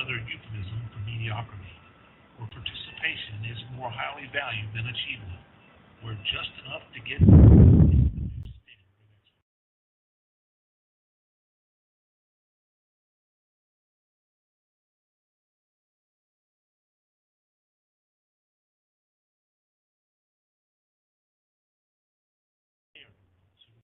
another euphemism for mediocrity, where participation is more highly valued than achievement, where just enough to get is the new standard of excellence.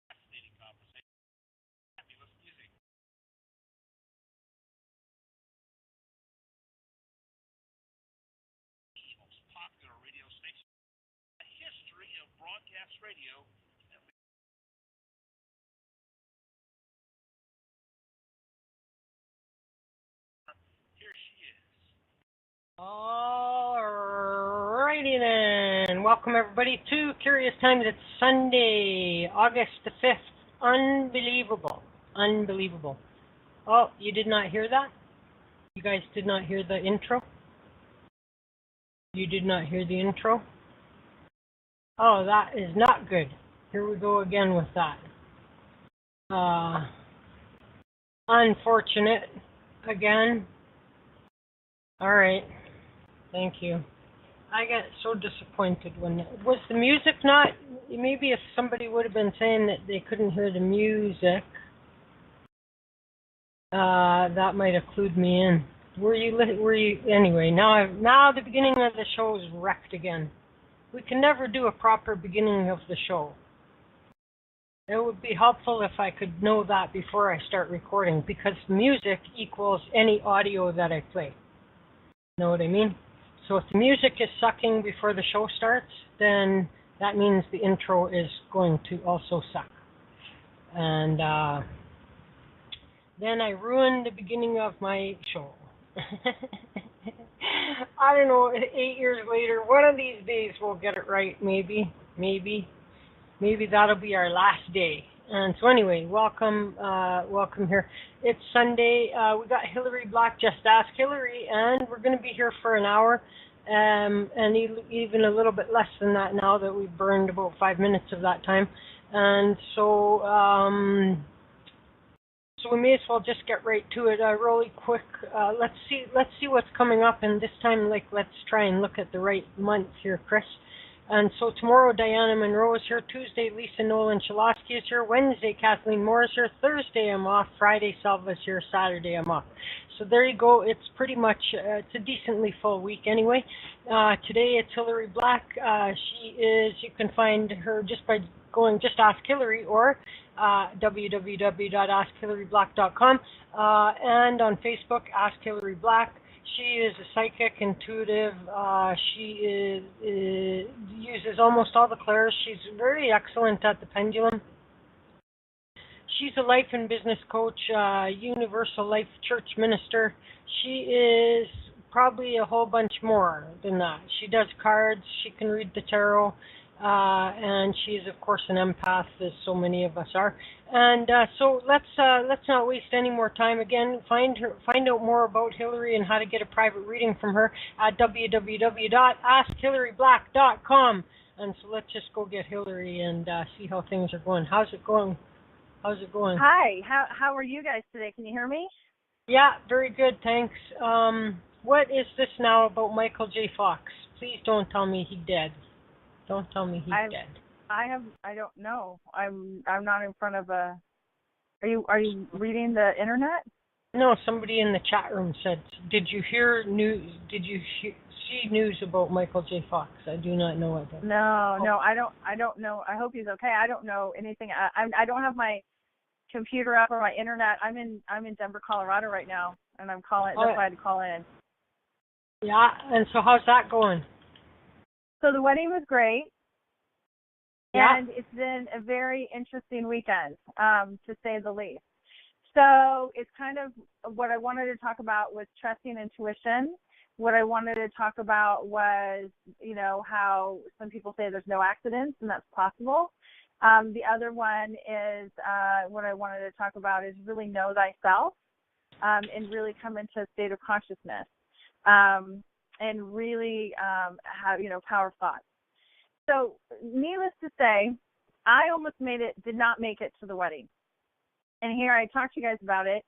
Fascinating conversation. Fabulous music. The most popular radio station. A history of broadcast radio. Here she is. Alrighty then. Welcome everybody to Curious Times. It's Sunday, August the 5th. Unbelievable. Unbelievable. Oh, you did not hear that? You guys did not hear the intro? You did not hear the intro? Oh, that is not good. Here we go again with that. Unfortunate. Again. Alright. Thank you. I get so disappointed when was the music not. Maybe if somebody would have been saying that they couldn't hear the music, that might have clued me in. Were you anyway? Now the beginning of the show is wrecked again. We can never do a proper beginning of the show. It would be helpful if I could know that before I start recording, because music equals any audio that I play. Know what I mean? So if the music is sucking before the show starts, then that means the intro is going to also suck. And then I ruined the beginning of my show. I don't know, 8 years later, one of these days we'll get it right, maybe that'll be our last day. And so anyway, welcome here. It's Sunday. We got Hillary Black, Just Ask Hillary, and we're going to be here for an hour, and even a little bit less than that now that we've burned about 5 minutes of that time. And so we may as well just get right to it. Really quick. Let's see what's coming up, and this time, let's try and look at the right month here, Chris. And so tomorrow, Diana Monroe is here. Tuesday, Lisa Nolan Chalosky is here. Wednesday, Kathleen Moore is here. Thursday, I'm off. Friday, Salva's here. Saturday, I'm off. So there you go. It's pretty much, it's a decently full week anyway. Today, it's Hillary Black. You can find her just by going Just Ask Hillary or www.askhillaryblack.com. And on Facebook, Ask Hillary Black. She is a psychic, intuitive. She uses almost all the clairs. She's very excellent at the pendulum. She's a life and business coach, Universal Life Church minister. She is probably a whole bunch more than that. She does cards. She can read the tarot. And she is, of course, an empath, as so many of us are. And so let's not waste any more time. Again, find out more about Hillary and how to get a private reading from her at www.askhillaryblack.com. And so let's just go get Hillary and see how things are going. How's it going? Hi. How are you guys today? Can you hear me? Yeah, very good. Thanks. What is this now about Michael J. Fox? Please don't tell me he's dead. Don't tell me he's dead. I don't know. I'm not in front of a. Are you reading the internet? No, somebody in the chat room said, "Did you hear news? Did you see news about Michael J. Fox?" I do not know about. No, I don't know. I hope he's okay. I don't know anything. I don't have my computer up or my internet. I'm in Denver, Colorado right now, and I'm calling. That's why I had to call in. Yeah, and so how's that going? So the wedding was great. Yeah. And it's been a very interesting weekend, to say the least. So it's kind of what I wanted to talk about was trusting intuition. What I wanted to talk about was, how some people say there's no accidents, and that's possible. The other one is what I wanted to talk about is really know thyself, and really come into a state of consciousness, and really have, power thoughts. So needless to say, I almost did not make it to the wedding. And here I talked to you guys about it.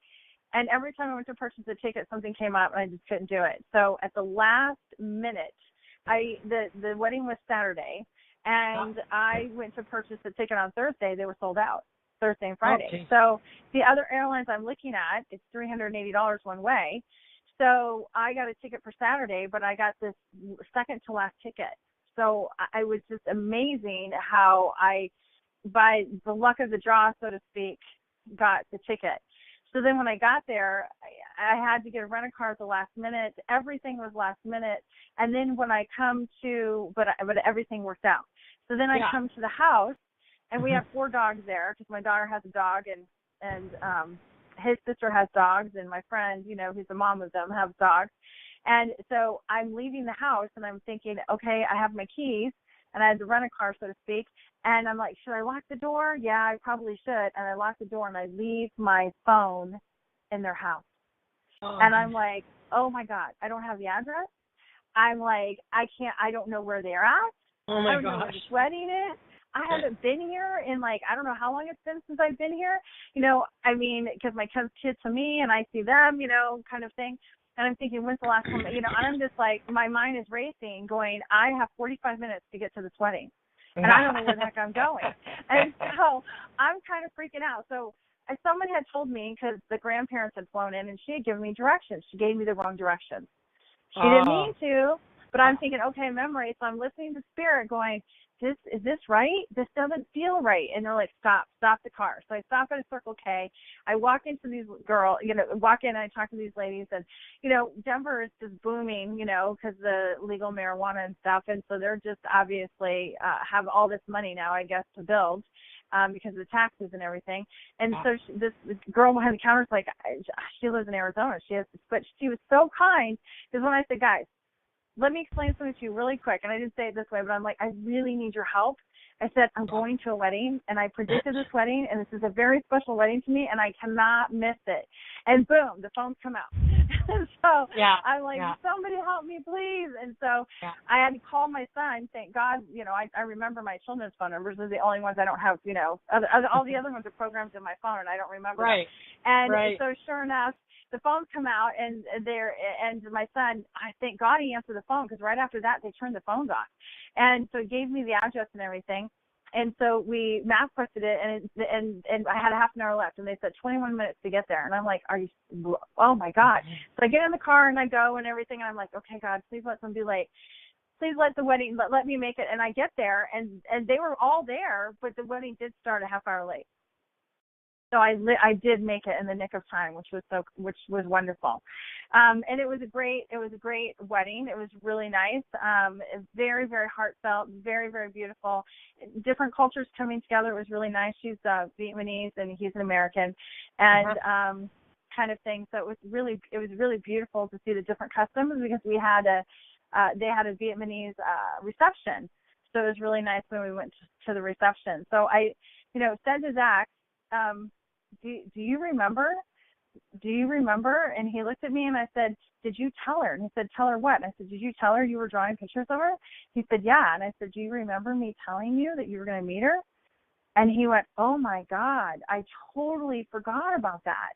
And every time I went to purchase a ticket, something came up and I just couldn't do it. So at the last minute, the wedding was Saturday, and I went to purchase a ticket on Thursday. They were sold out, Thursday and Friday. Okay. So the other airlines I'm looking at, it's $380 one way. So I got a ticket for Saturday, but I got this second to last ticket. So I was just amazing how I, by the luck of the draw, so to speak, got the ticket. So then when I got there, I had to get a rent-a-car at the last minute. Everything was last minute. And then when I come to, but everything worked out. So then I come to the house, and we have 4 dogs there because my daughter has a dog, and his sister has dogs, and my friend, who's the mom of them, has dogs. And so I'm leaving the house, and I'm thinking, okay, I have my keys, and I had the rent-a-car, so to speak. And I'm like, should I lock the door? Yeah, I probably should. And I lock the door, and I leave my phone in their house. Oh. And I'm like, oh, my God, I don't have the address. I'm like, I don't know where they're at. Oh, my I don't know where this wedding is. I haven't been here in, I don't know how long it's been since I've been here. Because my kids to me, and I see them, kind of thing. And I'm thinking, when's the last time, and I'm just like, my mind is racing, going, I have 45 minutes to get to this wedding. And I don't know where the heck I'm going. And so I'm kind of freaking out. So someone had told me, because the grandparents had flown in, and she had given me directions. She gave me the wrong directions. She didn't mean to, but I'm thinking, okay, memory. So I'm listening to Spirit going, is this right? This doesn't feel right. And they're like, stop the car. So I stop at a Circle K. I walk into these girls, walk in and I talk to these ladies, and, Denver is just booming, because the legal marijuana and stuff. And so they're just obviously have all this money now, I guess, to build because of the taxes and everything. And so this girl behind the counter is like, she lives in Arizona. But she was so kind, because when I said, guys, let me explain something to you really quick. And I didn't say it this way, but I'm like, I really need your help. I said, I'm going to a wedding, and I predicted this wedding, and this is a very special wedding to me, and I cannot miss it. And boom, the phones come out. And so I'm like, somebody help me, please. And so I had to call my son. Thank God, I remember my children's phone numbers. They're the only ones I don't have, all the other ones are programmed in my phone, and I don't remember them. And so sure enough, the phones come out, and my son, I thank God he answered the phone, because right after that they turned the phones off. And so he gave me the address and everything. And so we mass quested it, and I had a half an hour left, and they said 21 minutes to get there. And I'm like, oh my God. So I get in the car and I go and everything, and I'm like, okay, God, please let them be late. Please let the wedding, let me make it. And I get there, and they were all there, but the wedding did start a half hour late. So I did make it in the nick of time, which was wonderful, and it was a great wedding. It was really nice, very, very heartfelt, very, very beautiful. Different cultures coming together. It was really nice. She's Vietnamese and he's an American, and kind of thing. So it was really beautiful to see the different customs, because they had a Vietnamese reception. So it was really nice when we went to the reception. So I said to Zach, do you remember? And he looked at me, and I said, did you tell her? And he said, tell her what? And I said, did you tell her you were drawing pictures of her? He said, yeah. And I said, do you remember me telling you that you were going to meet her? And he went, oh my God, I totally forgot about that.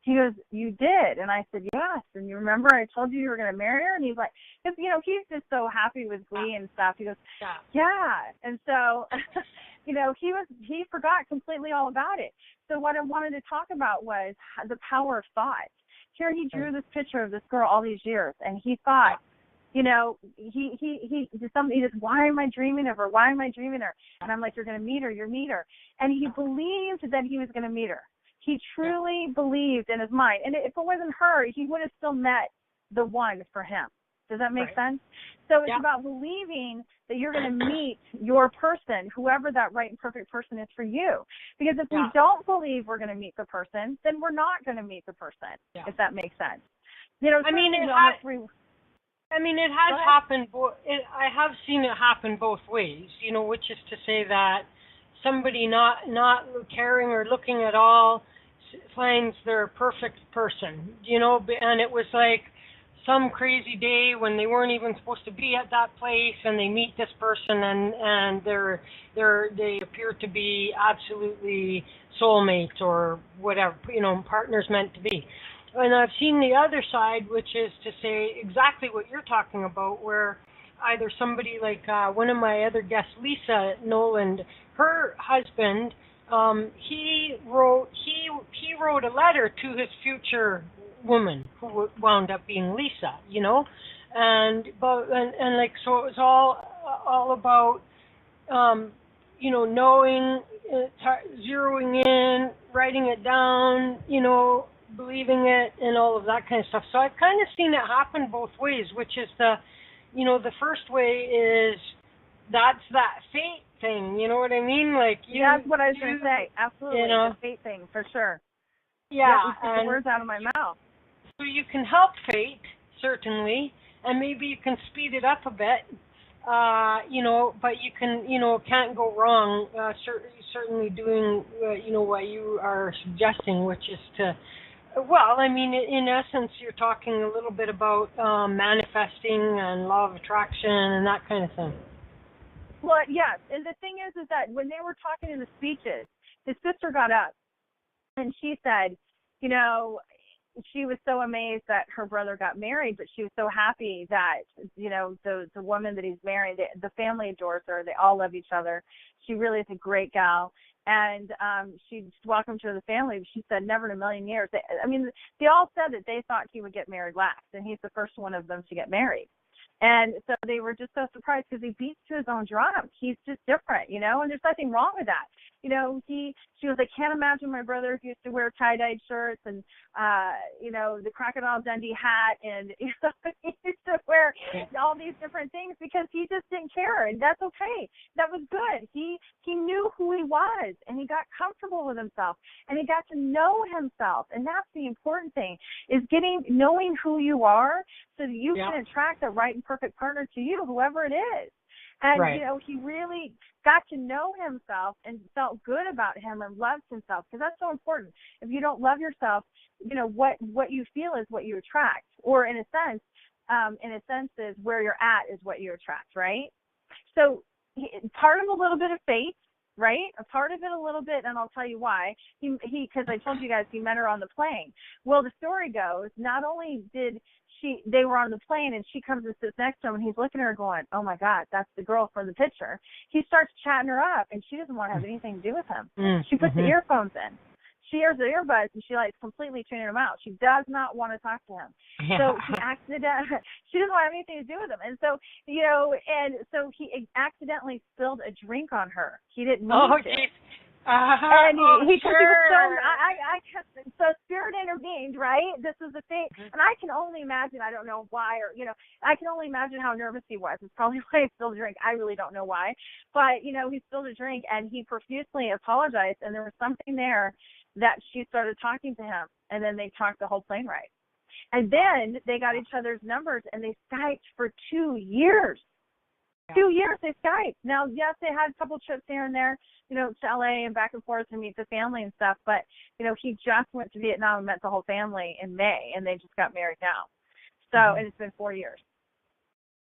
He goes, you did? And I said, yes. And you remember I told you were going to marry her? And he's like, because, he's just so happy with Glee and stuff. He goes, yeah. And so, he forgot completely all about it. So what I wanted to talk about was the power of thought. Here he drew this picture of this girl all these years, and he thought, he did something. He just, why am I dreaming of her? Why am I dreaming of her? And I'm like, you're going to meet her. You'll meet her. And he believed that he was going to meet her. He truly believed in his mind. And if it wasn't her, he would have still met the one for him. Does that make sense? So it's about believing that you're going to meet your person, whoever that right and perfect person is for you. Because if we don't believe we're going to meet the person, then we're not going to meet the person, if that makes sense. It has happened. I have seen it happen both ways, which is to say that somebody not caring or looking at all finds their perfect person, and it was like some crazy day when they weren't even supposed to be at that place, and they meet this person, and they appear to be absolutely soulmates or whatever, partners meant to be. And I've seen the other side, which is to say exactly what you're talking about, where either somebody like one of my other guests, Lisa Noland, her husband, he wrote a letter to his future woman, who wound up being Lisa, and like, so it was all about knowing, zeroing in, writing it down, believing it, and all of that kind of stuff. So I've kind of seen it happen both ways, which is the first way is that's that fate thing, you know what I mean? Like, that's what I was going to say. Absolutely, the fate thing, for sure. Yeah, you took the words out of my mouth. So you can help fate, certainly, and maybe you can speed it up a bit, but you can, can't go wrong, certainly doing, what you are suggesting, which is to, well, I mean, in essence, you're talking a little bit about manifesting and law of attraction and that kind of thing. Well, yes, and the thing is that when they were talking in the speeches, his sister got up, and she said, she was so amazed that her brother got married, but she was so happy that, the woman that he's married, the family adores her. They all love each other. She really is a great gal. And she welcomed her to the family. She said, never in a million years. They all said that they thought he would get married last, and he's the first one of them to get married. And so they were just so surprised because he beats to his own drum. He's just different, and there's nothing wrong with that. She was like, can't imagine my brother used to wear tie-dyed shirts and, the Crocodile Dundee hat, and he used to wear all these different things because he just didn't care, and that's okay. That was good. He knew who he was, and he got comfortable with himself, and he got to know himself, and that's the important thing, is knowing who you are so that you can attract the right and perfect partner to you, whoever it is. And, right. He really got to know himself and felt good about him and loved himself, because that's so important. If you don't love yourself, what you feel is what you attract, or in a sense is where you're at is what you attract, right? So part of a little bit of faith, right? A part of it a little bit, and I'll tell you why. He because I told you guys he met her on the plane. Well, the story goes, not only did they were on the plane, and she comes and sits next to him, and he's looking at her going, oh my God, that's the girl from the picture. He starts chatting her up, and she doesn't want to have anything to do with him. She puts the earphones in. She hears the earbuds, and she completely tuning him out. She does not want to talk to him. Yeah. So she doesn't want to have anything to do with him. And so, so he accidentally spilled a drink on her. He didn't mean to. Geez. And he sure. was so spirit intervened, right? This is the thing. And I can only imagine, I don't know why, or, I can only imagine how nervous he was. It's probably why he spilled a drink. I really don't know why. But, he spilled a drink, and he profusely apologized, and there was something there that she started talking to him, and then they talked the whole plane ride. And then they got each other's numbers, and they Skyped for 2 years. 2 years they Skyped. Now, yes, they had a couple trips here and there, to LA and back and forth to meet the family and stuff, but, he just went to Vietnam and met the whole family in May, and they just got married now. So, and it's been 4 years.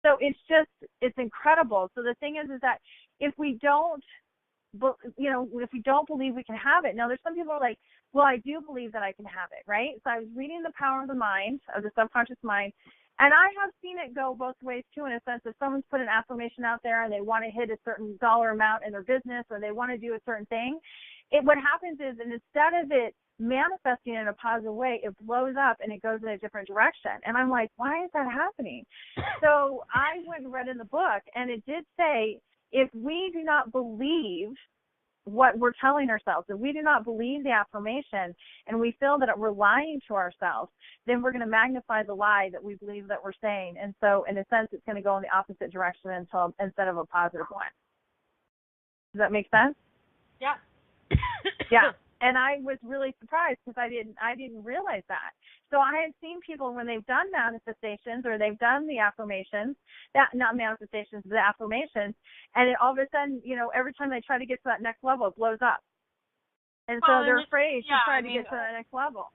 So it's incredible. So the thing is that if we don't, if we don't believe we can have it. Now, there's some people who are like, well, I do believe that I can have it, right? So I was reading The Power of the Mind, of the Subconscious Mind, and I have seen it go both ways, too, in a sense. If someone's put an affirmation out there and they want to hit a certain dollar amount in their business, or they want to do a certain thing, what happens is, and instead of it manifesting in a positive way, it blows up and it goes in a different direction. And I'm like, why is that happening? So I went and read in the book, and it did say, if we do not believe what we're telling ourselves, if we do not believe the affirmation and we feel that we're lying to ourselves, then we're going to magnify the lie that we believe that we're saying. And so, in a sense, it's going to go in the opposite direction instead of a positive one. Does that make sense? Yeah. Yeah. And I was really surprised because I didn't realize that. So I had seen people when they've done manifestations or they've done the affirmations, not manifestations, the affirmations, and it, all of a sudden, every time they try to get to that next level, it blows up. And so they're afraid to try to get to that next level.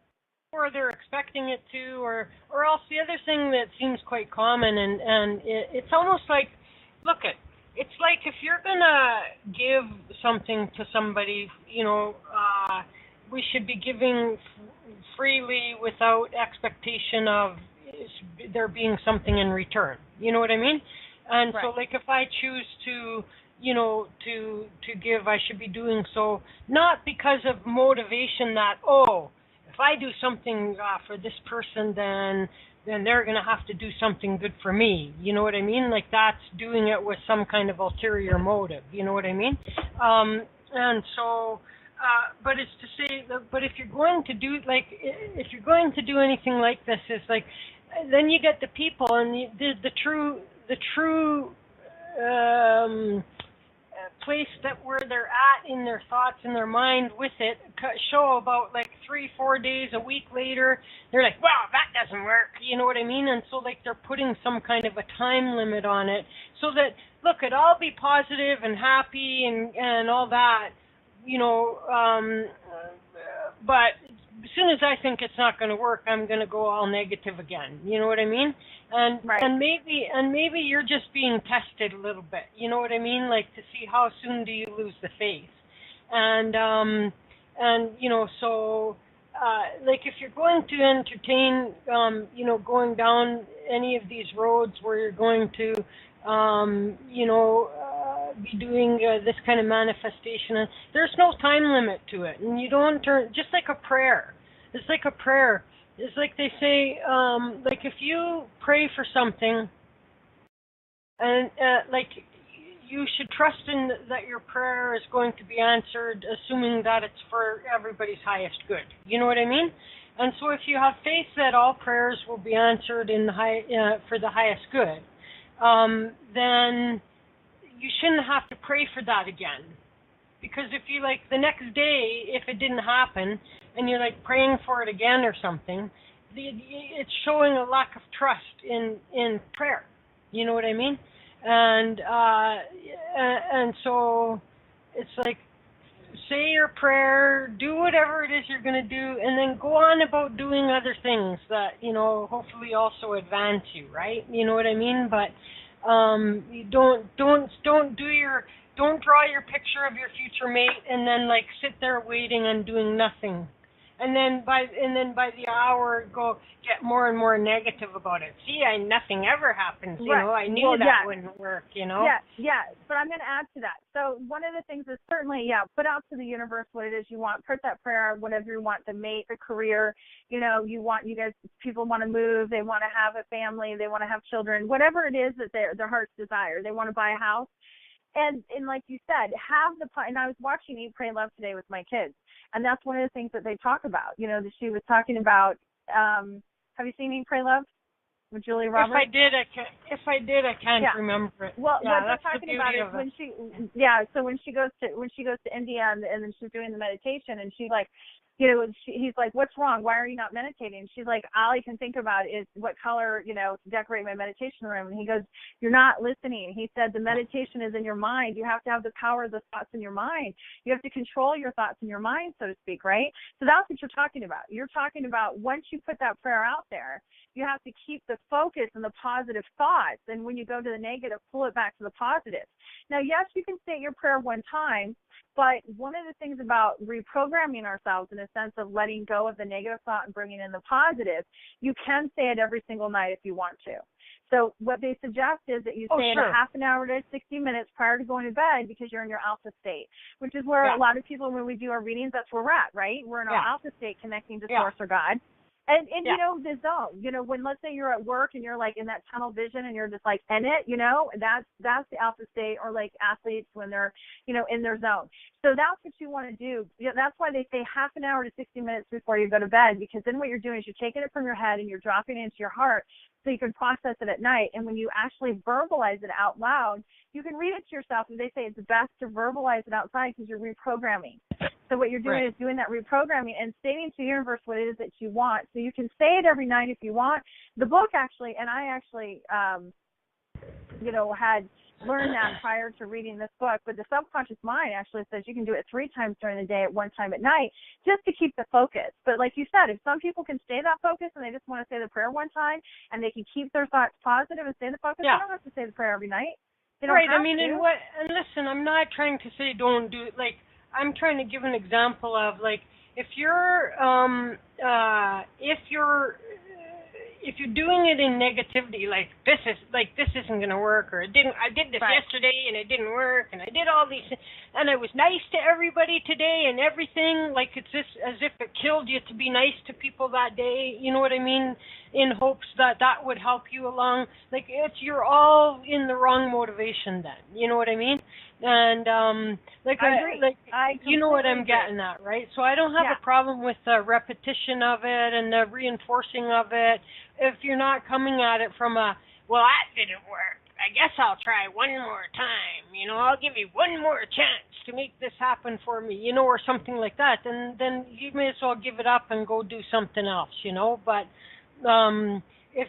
Or they're expecting it to, or else the other thing that seems quite common, and it's almost like, it's like if you're gonna give something to somebody, we should be giving freely without expectation of there being something in return. You know what I mean? And right. So, like, if I choose to, to give, I should be doing so not because of motivation that, if I do something for this person, then they're going to have to do something good for me. You know what I mean? Like, that's doing it with some kind of ulterior motive. You know what I mean? And so, but it's to say, but if you're going to do, if you're going to do anything like this, it's like, then you get the people and the true place that where they're at in their thoughts and their mind with it show about like 3-4 days, a week later, they're like, wow, that doesn't work. You know what I mean? And so like they're putting some kind of a time limit on it so that, look, I'll be positive and happy and all that, but as soon as I think it's not going to work, I'm going to go all negative again. You know what I mean? And right. and maybe you're just being tested a little bit. You know what I mean? Like, to see how soon do you lose the faith. And so like if you're going to entertain going down any of these roads where you're going to be doing this kind of manifestation, there's no time limit to it, and you don't turn, just like a prayer. It's like a prayer. It's like they say, like if you pray for something, and like you should trust in that your prayer is going to be answered, assuming that it's for everybody's highest good. You know what I mean? And so if you have faith that all prayers will be answered in for the highest good, then you shouldn't have to pray for that again. Because if you, like, the next day, if it didn't happen, and you're, like, praying for it again or something, it's showing a lack of trust in prayer. You know what I mean? And so it's like, say your prayer, do whatever it is you're going to do, and then go on about doing other things that, hopefully also advance you, right? You know what I mean? But you don't draw your picture of your future mate and then like sit there waiting and doing nothing. And then by the hour go get more and more negative about it. See, nothing ever happens. I knew that wouldn't work. Yeah. But I'm going to add to that. So one of the things is certainly, put out to the universe what it is you want. Put that prayer, whatever you want, the mate, the career. People want to move. They want to have a family. They want to have children. Whatever it is that their heart's desire. They want to buy a house. And like you said, and I was watching Eat, Pray, Love today with my kids, and that's one of the things that they talk about. That she was talking about. Have you seen Eat, Pray, Love with Julia Roberts? If I did, I can't remember it. Well, yeah, what they're talking about is when she goes to India and then she's doing the meditation, and she like. He's like, what's wrong? Why are you not meditating? She's like, all I can think about is what color, to decorate my meditation room. And he goes, you're not listening. He said, the meditation is in your mind. You have to have the power of the thoughts in your mind. You have to control your thoughts in your mind, so to speak, right? So that's what you're talking about. You're talking about once you put that prayer out there, you have to keep the focus and the positive thoughts. And when you go to the negative, pull it back to the positive. Now, yes, you can say your prayer one time, but one of the things about reprogramming ourselves in a sense of letting go of the negative thought and bringing in the positive, you can say it every single night if you want to. So what they suggest is that you say it a half an hour to 60 minutes prior to going to bed, because you're in your alpha state, which is where a lot of people, when we do our readings, that's where we're at, right? We're in our alpha state connecting to Source or God. And the zone, when let's say you're at work and you're like in that tunnel vision and you're just like in it, that's the alpha state, or like athletes when they're, in their zone. So that's what you want to do. That's why they say half an hour to 60 minutes before you go to bed, because then what you're doing is you're taking it from your head and you're dropping it into your heart. so you can process it at night. And when you actually verbalize it out loud, you can read it to yourself, and they say it's best to verbalize it outside because you're reprogramming. So what you're doing is doing that reprogramming and stating to the universe what it is that you want. So you can say it every night if you want. The book actually, and I actually, had learned that prior to reading this book, but the subconscious mind actually says you can do it 3 times during the day at 1 time at night just to keep the focus. But like you said, if some people can stay that focus and they just want to say the prayer 1 time and they can keep their thoughts positive and stay the focus, they don't have to say the prayer every night. They don't have to. And listen, I'm not trying to say don't do it. Like, I'm trying to give an example of, like, if you're doing it in negativity, like this isn't going to work, or I did this yesterday and it didn't work, and I did all these things, and I was nice to everybody today and everything, like it's just as if it killed you to be nice to people that day, you know what I mean, in hopes that would help you along. Like, you're all in the wrong motivation then, you know what I mean? And I you know what I'm getting at, right? So I don't have a problem with the repetition of it and the reinforcing of it if you're not coming at it from a, well, that didn't work, I guess I'll try one more time, I'll give you one more chance to make this happen for me, or something like that. And then you may as well give it up and go do something else, but if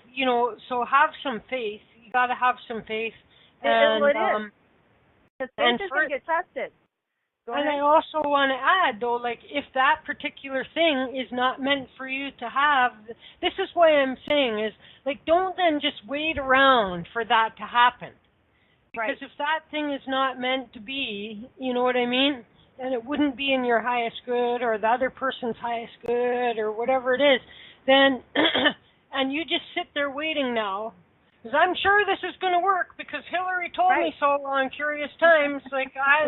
so have some faith. You got to have some faith. And it is. Because faith is going to get tested. And I also want to add, though, like, if that particular thing is not meant for you to have, this is what I'm saying is, like, don't then just wait around for that to happen. Because if that thing is not meant to be, you know what I mean? And it wouldn't be in your highest good or the other person's highest good or whatever it is, then, and you just sit there waiting now, because I'm sure this is going to work because Hillary told me so on Curious Times. Like, I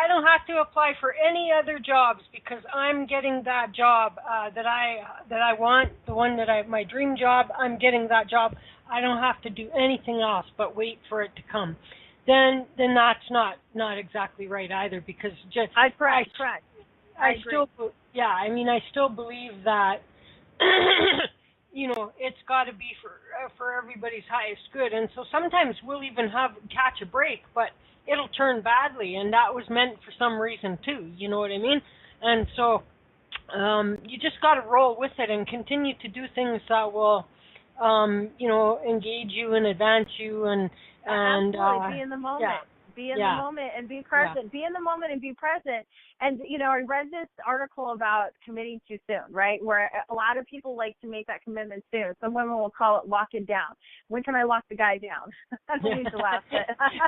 don't have to apply for any other jobs because I'm getting that job that I want, the one that my dream job. I'm getting that job. I don't have to do anything else but wait for it to come. Then that's not exactly right either, because I still believe that it's got to be for everybody's highest good. And so sometimes we'll even catch a break, but it'll turn badly, and that was meant for some reason too, you know what I mean? And so you just got to roll with it and continue to do things that will engage you and advance you, and absolutely, be in the moment. Be in the moment and be present. Be in the moment and be present. And, I read this article about committing too soon, right, where a lot of people like to make that commitment soon. Some women will call it lock it down. When can I lock the guy down? I don't need to laugh.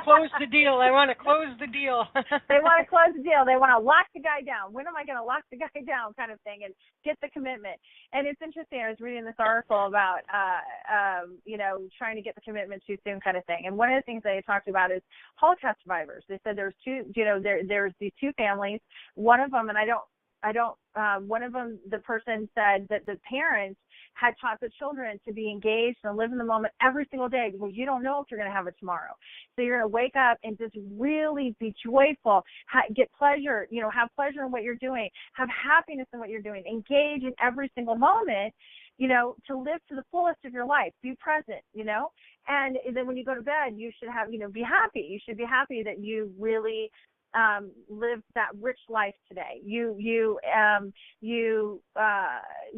Close the deal. I want to close the deal. They want to close the deal. They want to lock the guy down. When am I going to lock the guy down, kind of thing, and get the commitment? And it's interesting. I was reading this article about, trying to get the commitment too soon, kind of thing. And one of the things they talked about is Holocaust survivors. They said there's there's these 2 families. One of them, and one of them, the person said that the parents had taught the children to be engaged and live in the moment every single day, because you don't know if you're going to have it tomorrow. So you're going to wake up and just really be joyful, get pleasure, have pleasure in what you're doing, have happiness in what you're doing, engage in every single moment, to live to the fullest of your life, be present, and then when you go to bed, you should have, be happy. You should be happy that you really lived that rich life today. You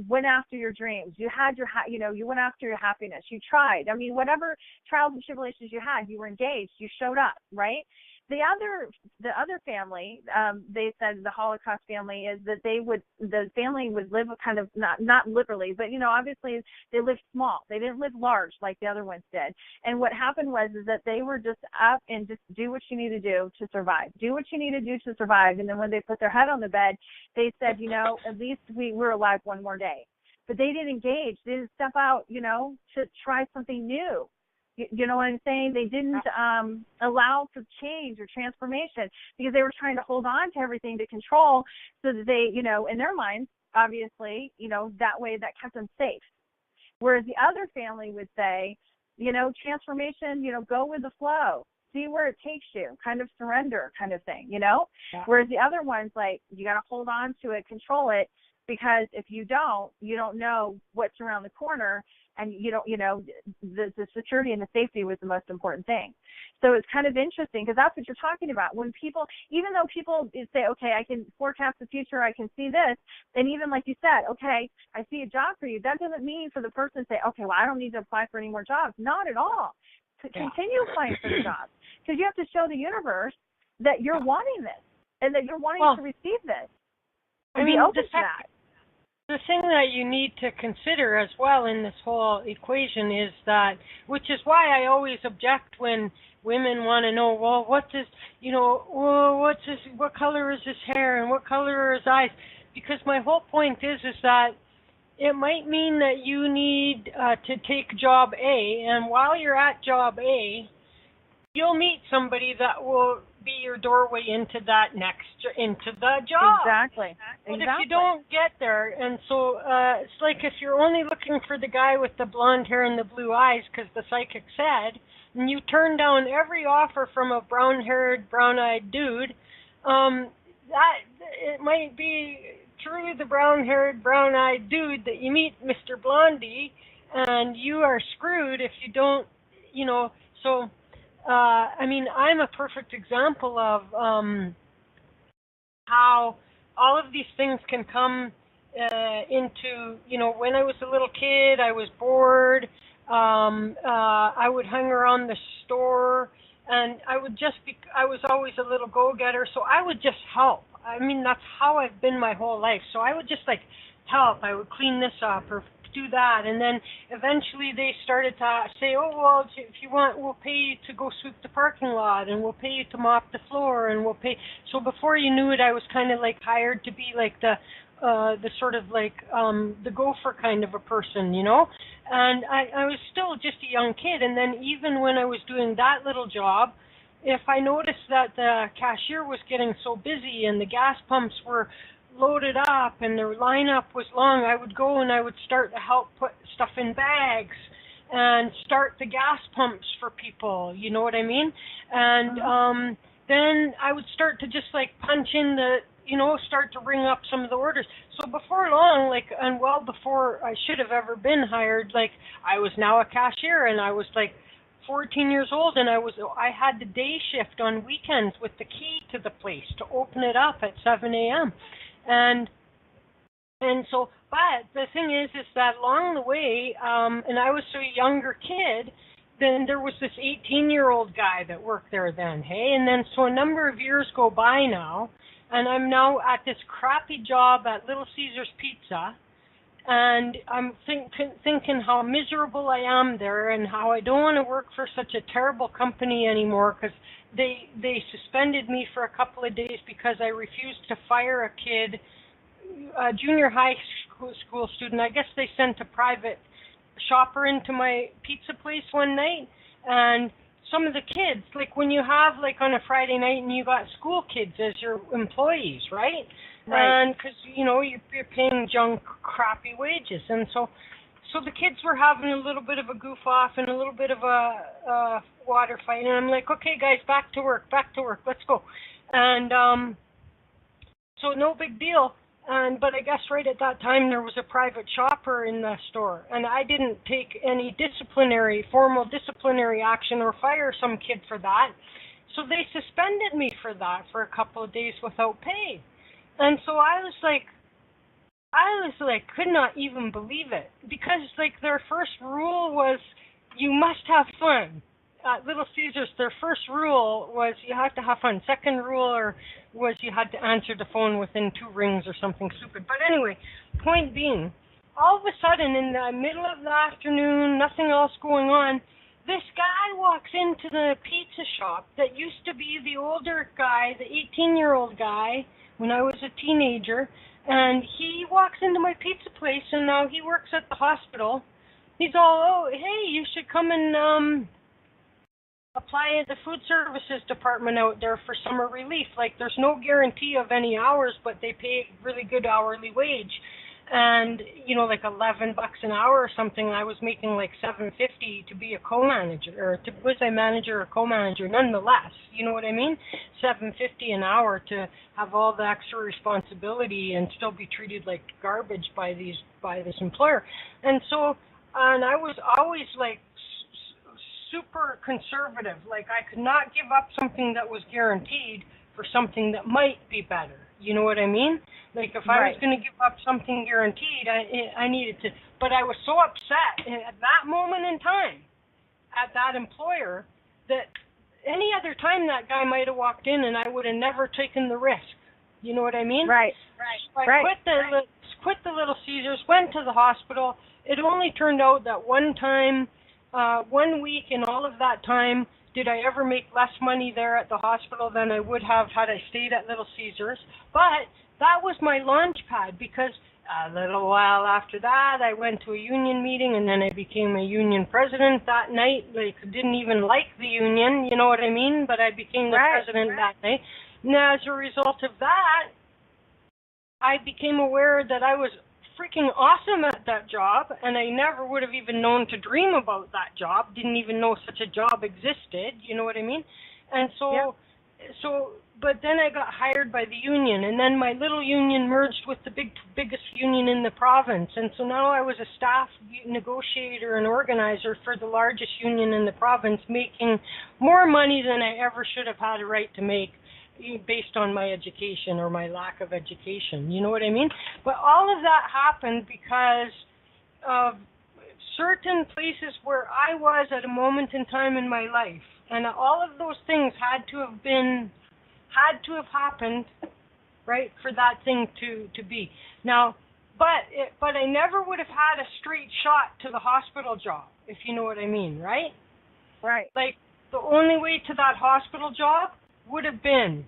went after your dreams. You had you went after your happiness. You tried. I mean, whatever trials and tribulations you had, you were engaged. You showed up, right? The other family, they said, the Holocaust family, is that the family would live a kind of, not literally, but, obviously they lived small. They didn't live large like the other ones did. And what happened is that they were just up and just do what you need to do to survive. Do what you need to do to survive. And then when they put their head on the bed, they said, at least we're alive one more day. But they didn't engage. They didn't step out, to try something new. You know what I'm saying? They didn't allow for change or transformation because they were trying to hold on to everything to control, so that they, in their minds, obviously, that way that kept them safe. Whereas the other family would say, transformation, go with the flow, see where it takes you, kind of surrender kind of thing, Yeah. Whereas the other one's like, you got to hold on to it, control it, because if you don't know what's around the corner. and the security and the safety was the most important thing. So it's kind of interesting because that's what you're talking about. When people, even though people say, okay, I can forecast the future, I can see this, and even like you said, okay, I see a job for you, that doesn't mean for the person to say, okay, well, I don't need to apply for any more jobs. Not at all. To continue applying for the jobs, because you have to show the universe that you're wanting this and that you're wanting to receive this. And be open to that. The thing that you need to consider as well in this whole equation is that, which is why I always object when women want to know, well, what color is his hair and what color are his eyes? Because my whole point is that it might mean that you need to take job A, and while you're at job A, you'll meet somebody that will be your doorway into the job. Exactly. But if you don't get there, and so it's like if you're only looking for the guy with the blonde hair and the blue eyes because the psychic said, and you turn down every offer from a brown-haired, brown-eyed dude, that it might be through the brown-haired, brown-eyed dude that you meet Mr. Blondie, and you are screwed if you don't, so... I'm a perfect example of how all of these things can come into, when I was a little kid, I was bored. I would hang around the store, and I was always a little go-getter, so I would just help. That's how I've been my whole life. So I would just, help. I would clean this up or do that, and then eventually they started to say, oh, well, if you want, we'll pay you to go sweep the parking lot, and we'll pay you to mop the floor, and we'll pay. So before you knew it, I was kind of hired to be the sort of the gopher kind of a person, and I was still just a young kid. And then even when I was doing that little job, if I noticed that the cashier was getting so busy and the gas pumps were loaded up and the lineup was long, I would go and I would start to help put stuff in bags and start the gas pumps for people, you know what I mean? And then I would start to just punch in start to ring up some of the orders. So before long, and well before I should have ever been hired, I was now a cashier, and I was 14 years old, and I had the day shift on weekends with the key to the place to open it up at 7 a.m. And so, but the thing is that along the way, and I was a younger kid, then there was this 18-year-old guy that worked there then, hey? And then so a number of years go by now, and I'm now at this crappy job at Little Caesars Pizza, and I'm thinking how miserable I am there and how I don't want to work for such a terrible company anymore, because they suspended me for a couple of days because I refused to fire a kid, a junior high school student. I guess they sent a private shopper into my pizza place one night, and some of the kids, when you have on a Friday night and you got school kids as your employees, right? And because you're paying junk, crappy wages, and so the kids were having a little bit of a goof off and a little bit of a water fight, and I'm like, okay, guys, back to work, let's go. And so no big deal. But I guess right at that time there was a private shopper in the store, and I didn't take any formal disciplinary action or fire some kid for that. So they suspended me for that for a couple of days without pay. And so I was could not even believe it, because their first rule was you must have fun. At Little Caesars, their first rule was you had to have fun. Second rule was you had to answer the phone within 2 rings or something stupid. But anyway, point being, all of a sudden in the middle of the afternoon, nothing else going on, this guy walks into the pizza shop that used to be the older guy, the 18-year-old guy, when I was a teenager, and he walks into my pizza place, and now he works at the hospital. He's all, oh, hey, you should come and apply at the food services department out there for summer relief. There's no guarantee of any hours, but they pay really good hourly wage. And, $11 an hour or something. I was making $7.50 to be a co-manager, or was I manager or co-manager, nonetheless. You know what I mean? $7.50 an hour to have all the extra responsibility and still be treated like garbage by this employer. And so and I was always like super conservative. Like I could not give up something that was guaranteed for something that might be better. You know what I mean? Like if I was Right. going to give up something guaranteed, I needed to. But I was so upset at that moment in time at that employer that any other time that guy might have walked in and I would have never taken the risk. You know what I mean? Right. So I Right. quit the Little Caesars, went to the hospital. It only turned out that one time, 1 week in all of that time, did I ever make less money there at the hospital than I would have had I stayed at Little Caesars. But that was my launch pad because a little while after that, I went to a union meeting and then I became a union president that night. Like, didn't even like the union, you know what I mean? But I became the president that night. And as a result of that, I became aware that I was freaking awesome at that job, and I never would have even known to dream about that job. Didn't even know such a job existed. You know what I mean? And but then I got hired by the union, and then my little union merged with the biggest union in the province, and so now I was a staff negotiator and organizer for the largest union in the province, making more money than I ever should have had a right to make based on my education or my lack of education. You know what I mean? But all of that happened because of certain places where I was at a moment in time in my life. And all of those things had to have happened, right, for that thing to be. Now, but I never would have had a straight shot to the hospital job, if you know what I mean, right? Right. Like, the only way to that hospital job would have been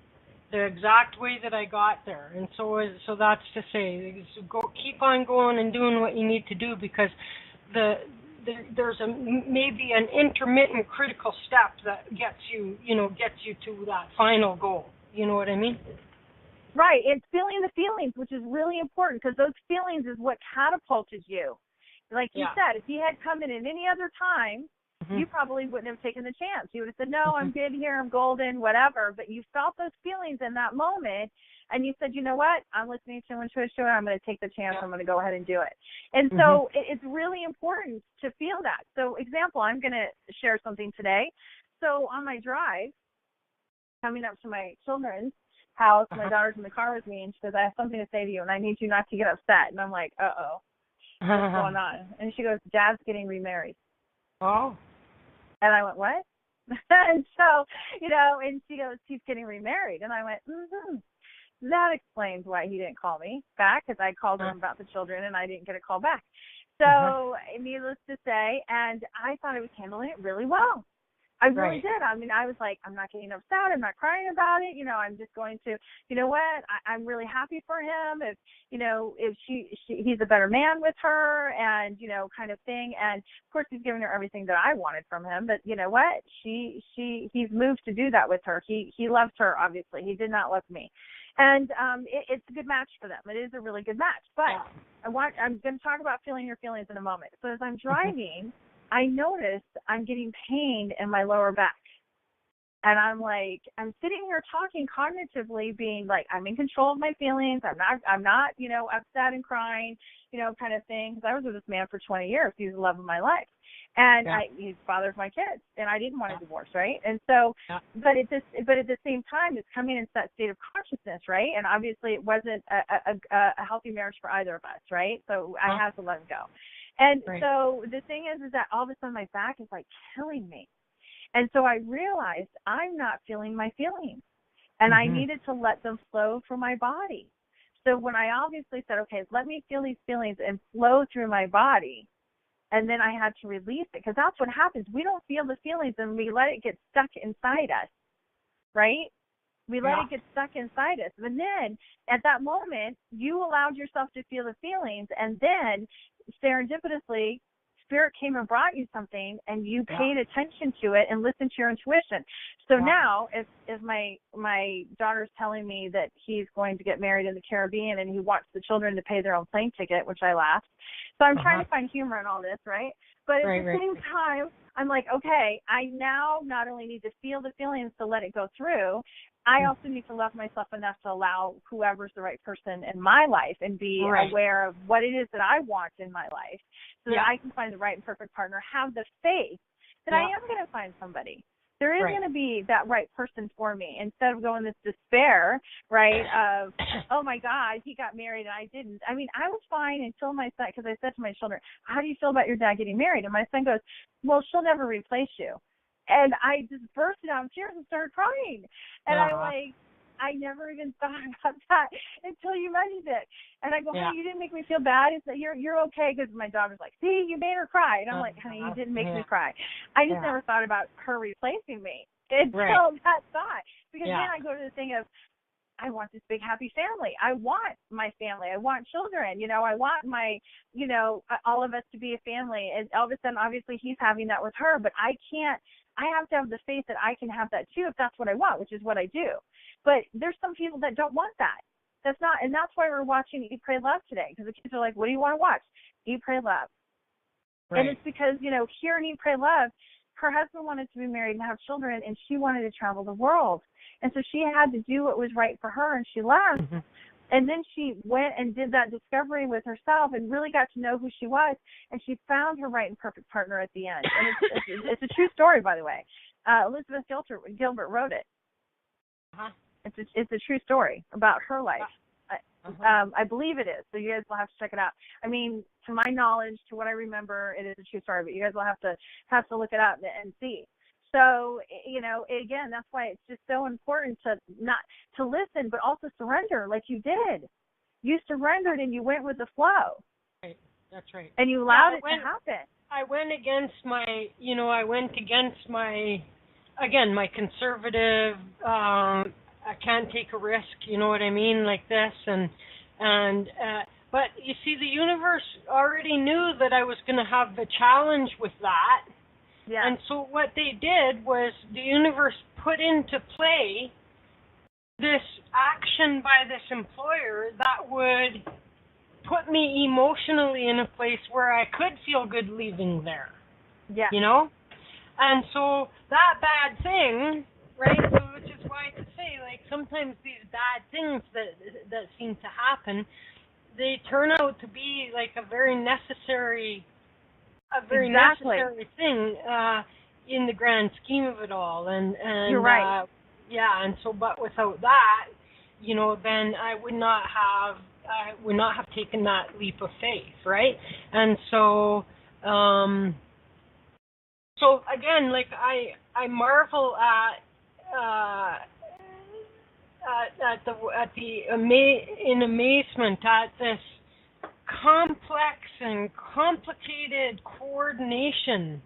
the exact way that I got there. And so that's to say, keep on going and doing what you need to do, because there's maybe an intermittent critical step that gets you to that final goal. You know what I mean? Right. It's feeling the feelings, which is really important, because those feelings is what catapulted you. Like you said, if you had come in at any other time, you probably wouldn't have taken the chance. You would have said, no, I'm good here, I'm golden, whatever. But you felt those feelings in that moment, and you said, you know what, I'm listening to IntuiTalks, and I'm going to take the chance. I'm going to go ahead and do it. And so it's really important to feel that. So, example, I'm going to share something today. So on my drive, coming up to my children's house, my daughter's in the car with me, and she goes, I have something to say to you, and I need you not to get upset. And I'm like, uh-oh, what's going on? And she goes, Dad's getting remarried. Oh. And I went, what? And so, and she goes, he's getting remarried. And I went, That explains why he didn't call me back, because I called him about the children and I didn't get a call back. So, needless to say, and I thought I was handling it really well. I really did. I mean, I was like, I'm not getting upset. I'm not crying about it. I'm just going to, you know what? I'm really happy for him. If he's a better man with her, and, kind of thing. And of course, he's giving her everything that I wanted from him. But you know what? He's moved to do that with her. He loves her, obviously. He did not love me. And it's a good match for them. It is a really good match. But I'm going to talk about feeling your feelings in a moment. So as I'm driving, I noticed I'm getting pain in my lower back. And I'm sitting here talking cognitively, being like, I'm in control of my feelings. I'm not, upset and crying, kind of thing. Because I was with this man for 20 years. He was the love of my life. And he's the father of my kids. And I didn't want a divorce, right? And so, but at the same time, it's coming into that state of consciousness, right? And obviously it wasn't a healthy marriage for either of us, right? So I had to let him go. And so the thing is that all of a sudden my back is like killing me. And so I realized I'm not feeling my feelings, and I needed to let them flow through my body. So when I obviously said, okay, let me feel these feelings and flow through my body, and then I had to release it, because that's what happens. We don't feel the feelings, and we let it get stuck inside us, right? We let it get stuck inside us. And then at that moment, you allowed yourself to feel the feelings, and then serendipitously, Spirit came and brought you something, and you paid attention to it and listened to your intuition. So now, if my daughter's telling me that he's going to get married in the Caribbean and he wants the children to pay their own plane ticket, which I laughed. So I'm trying to find humor in all this, right? But at the Right. same time, I'm like, okay, I now not only need to feel the feelings to let it go through, I also need to love myself enough to allow whoever's the right person in my life and be aware of what it is that I want in my life so that I can find the right and perfect partner, have the faith that I am going to find somebody. There is going to be that right person for me instead of going this despair, right, of, oh, my God, he got married and I didn't. I mean, I was fine until my son, because I said to my children, how do you feel about your dad getting married? And my son goes, well, she'll never replace you. And I just bursted out in tears and started crying. And I never even thought about that until you mentioned it. And I go, honey, you didn't make me feel bad. It's that you're okay, because my daughter's like, see, you made her cry. And I'm like, honey, you didn't make me cry. I just never thought about her replacing me until that thought. Because then I go to the thing of, I want this big happy family. I want my family. I want children. You know, I want my, you know, all of us to be a family. And all of a sudden, obviously, he's having that with her. But I have to have the faith that I can have that too if that's what I want, which is what I do. But there's some people that don't want that. That's not, and that's why we're watching Eat, Pray, Love today, because the kids are like, what do you want to watch? Eat, Pray, Love. Right. And it's because, you know, here in Eat, Pray, Love, her husband wanted to be married and have children, and she wanted to travel the world. And so she had to do what was right for her, and she left. Mm-hmm. And then she went and did that discovery with herself and really got to know who she was, and she found her right and perfect partner at the end. And it's a true story, by the way. Elizabeth Gilbert wrote it. Uh-huh. It's a true story about her life. Uh-huh. I believe it is, so you guys will have to check it out. I mean, to my knowledge, to what I remember, it is a true story, but you guys will have to look it up and see. So, you know, again, that's why it's just so important to not to listen, but also surrender, like you did. You surrendered and you went with the flow. Right, that's right. And you allowed it to happen. I went against my my conservative. I can't take a risk, you know what I mean, like this, but you see, the universe already knew that I was going to have the challenge with that, and so what they did was the universe put into play this action by this employer that would put me emotionally in a place where I could feel good leaving there, you know, and so that bad thing, right, so which is why to say, like, sometimes these bad things that seem to happen, they turn out to be like a very necessary thing in the grand scheme of it all. And you're right. And so, but without that, you know, then I would not have taken that leap of faith, right? And so, so again, like I marvel in amazement at this complex and complicated coordination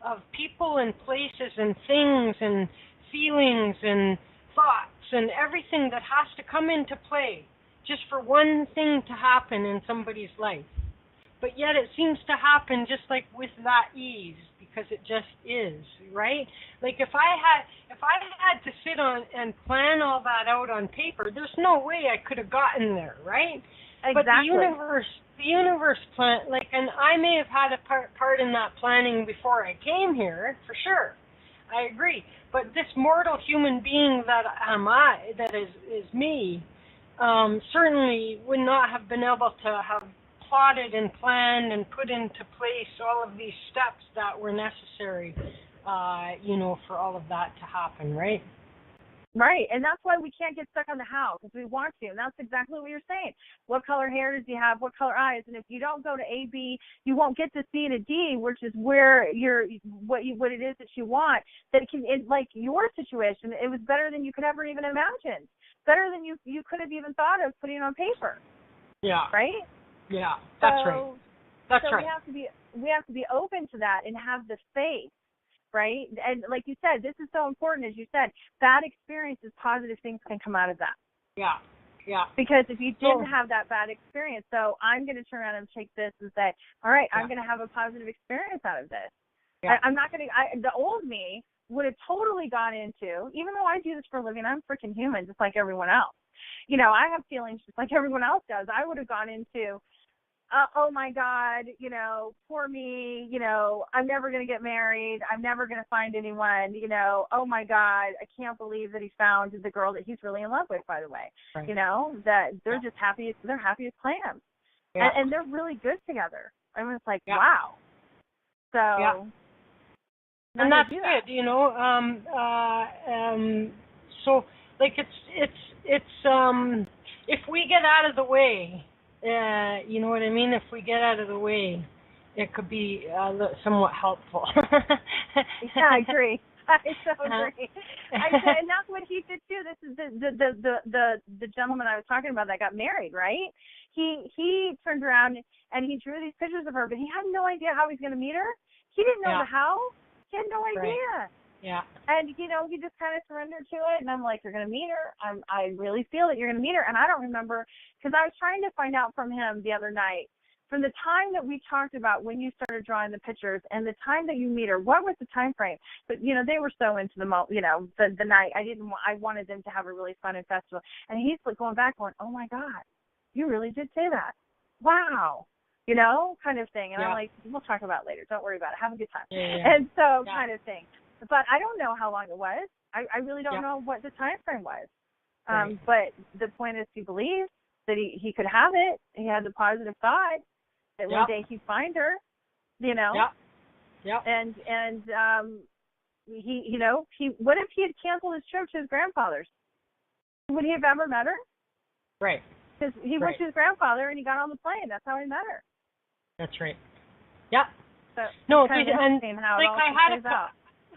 of people and places and things and feelings and thoughts and everything that has to come into play just for one thing to happen in somebody's life. But yet it seems to happen just like with that ease, because it just is, right? Like if I had to sit on and plan all that out on paper, there's no way I could have gotten there, right? Exactly. But the universe plan, like, and I may have had a part in that planning before I came here, for sure. I agree. But this mortal human being that is me, certainly would not have been able to have plotted and planned and put into place all of these steps that were necessary, you know, for all of that to happen, right? Right, and that's why we can't get stuck on the how, because we want to, and that's exactly what you're saying. What color hair does he have? What color eyes? And if you don't go to A, B, you won't get to C to D, which is where what it is that you want. That it can, like your situation, it was better than you could ever even imagine. Better than you could have even thought of putting on paper. Yeah. Right. Yeah, that's right. That's right. We have to be open to that and have the faith. Right? And like you said, this is so important, as you said, bad experiences, positive things can come out of that. Yeah, yeah. Because if you didn't have that bad experience, so I'm going to turn around and take this and say, all right, I'm going to have a positive experience out of this. Yeah. I'm not going to, the old me would have totally gone into, even though I do this for a living, I'm freaking human just like everyone else. You know, I have feelings just like everyone else does. I would have gone into, oh my God, poor me, I'm never going to get married. I'm never going to find anyone, oh my God, I can't believe that he found the girl that he's really in love with, by the way, Right. That they're just happy. They're happy as clams. Yeah. And they're really good together. I mean, it's like, Yeah. wow. So, yeah. And that's good, so like it's if we get out of the way, you know what I mean? If we get out of the way, it could be somewhat helpful. Yeah, I agree. I so agree. And that's what he did too. This is the gentleman I was talking about that got married, right? He turned around and he drew these pictures of her, but he had no idea how he was going to meet her. He didn't know the how. He had no idea. Right. Yeah. And, he just kind of surrendered to it. And I'm like, you're going to meet her. I really feel that you're going to meet her. And I don't remember, because I was trying to find out from him the other night, from the time that we talked about when you started drawing the pictures and the time that you meet her, what was the time frame? But, they were so into the night. I wanted them to have a really fun and festival. And he's like going back going, oh, my God, you really did say that. Wow. Kind of thing. And I'm like, we'll talk about it later. Don't worry about it. Have a good time. Yeah. And so kind of thing. But I don't know how long it was. I really don't know what the time frame was. Right. But the point is to believe that he could have it. He had the positive thought that one day he'd find her, Yeah. And he what if he had canceled his trip to his grandfather's? Would he have ever met her? Right. Because he went to his grandfather and he got on the plane. That's how he met her. That's right. Yeah. So no, kind of and how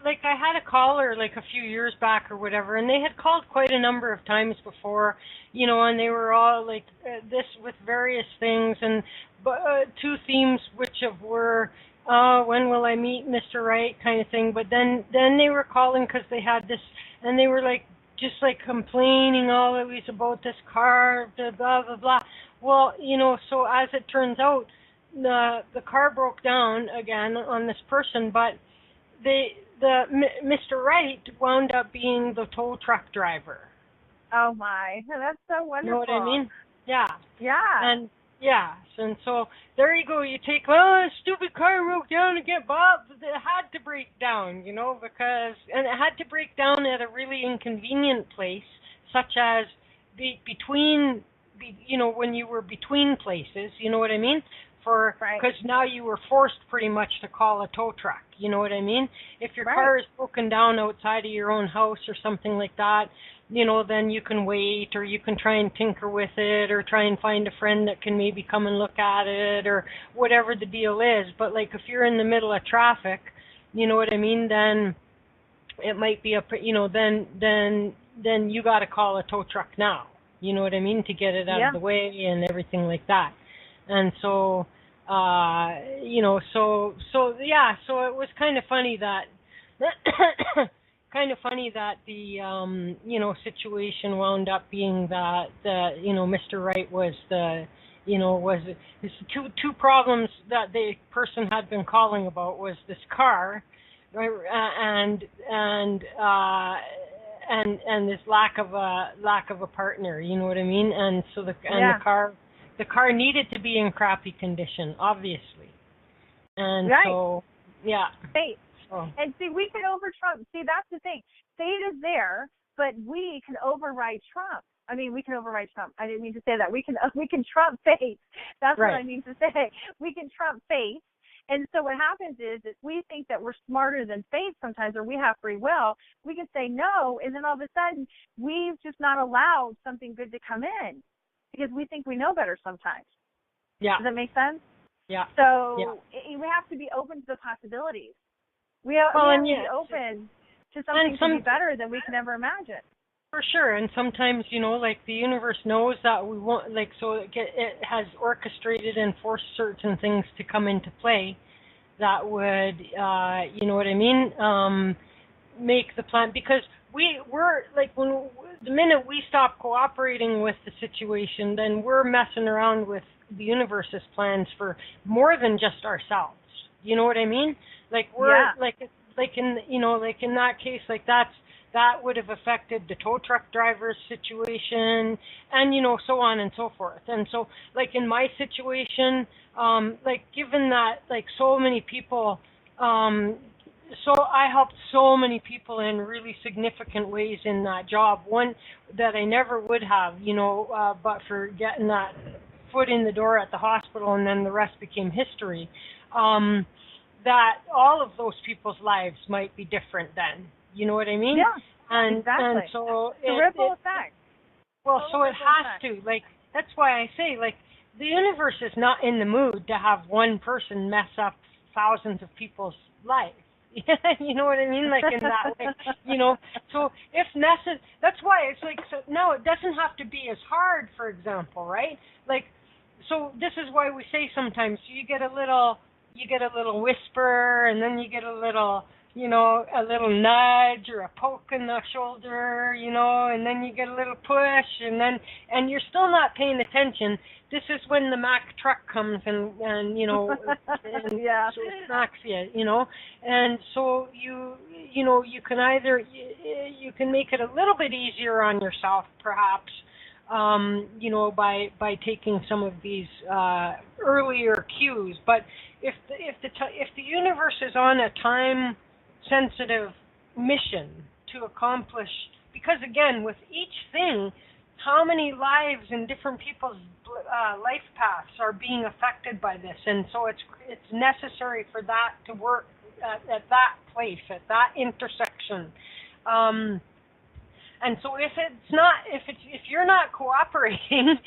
like I had a caller like a few years back or whatever, and they had called quite a number of times before, and they were all like this with various things, and two themes which were when will I meet Mr. Right kind of thing. But then they were calling because they had this, and they were like just like complaining always about this car, blah blah blah blah. Well, so as it turns out, the car broke down again on this person, but Mr. Wright wound up being the tow truck driver. Oh my, that's so wonderful. You know what I mean? Yeah. Yeah. And so there you go. You take, a stupid car broke down again, Bob. It had to break down, and it had to break down at a really inconvenient place, such as between, when you were between places. You know what I mean? Because now you were forced pretty much to call a tow truck. You know what I mean? If your car is broken down outside of your own house or something like that, then you can wait, or you can try and tinker with it, or try and find a friend that can maybe come and look at it, or whatever the deal is. But like if you're in the middle of traffic, you know what I mean, then it might be then you got to call a tow truck now. You know what I mean, to get it out of the way and everything like that. And so so it was kind of funny that the situation wound up being that Mr. Wright was two problems that the person had been calling about was this car, and this lack of a partner. You know what I mean? And so the car needed to be in crappy condition, obviously. And so, Fate. And see, we can Trump. See, that's the thing. Fate is there, but we can override Trump. I mean, we can override Trump. I didn't mean to say that. We can trump fate. That's what I mean to say. We can trump fate. And so what happens is we think that we're smarter than fate sometimes, or we have free will. We can say no, and then all of a sudden, we've just not allowed something good to come in because we think we know better sometimes. Yeah. Does that make sense? Yeah. So we have to be open to the possibilities. We have to be open to something to be better than we can ever imagine. For sure, and sometimes, like the universe knows that we want, so it has orchestrated and forced certain things to come into play that would, you know what I mean, make the plan, because we're when the minute we stop cooperating with the situation, then we're messing around with the universe's plans for more than just ourselves. You know what I mean? We're in in that case, that would have affected the tow truck driver's situation, and so on and so forth. And so, like in my situation, like given that like so many people, so I helped so many people in really significant ways in that job. One that I never would have, but for getting that foot in the door at the hospital, and then the rest became history. That all of those people's lives might be different then. You know what I mean? Yeah, and, exactly. And so the ripple effect. Well, so it has to. Like, that's why I say, like, the universe is not in the mood to have one person mess up thousands of people's lives. You know what I mean? Like in that way, So if necessary, that's why it's like, so no, it doesn't have to be as hard, for example, right? Like, so this is why we say sometimes you get a little whisper, and then you get a little nudge or a poke in the shoulder, and then you get a little push, and you're still not paying attention. This is when the Mack truck comes and and yeah. so it smacks you, and so you can either you can make it a little bit easier on yourself, perhaps, by taking some of these earlier cues. But if the universe is on a time sensitive mission to accomplish, because again, with each thing, how many lives in different people's life paths are being affected by this, and so it's necessary for that to work at that place, at that intersection. And so if you're not cooperating,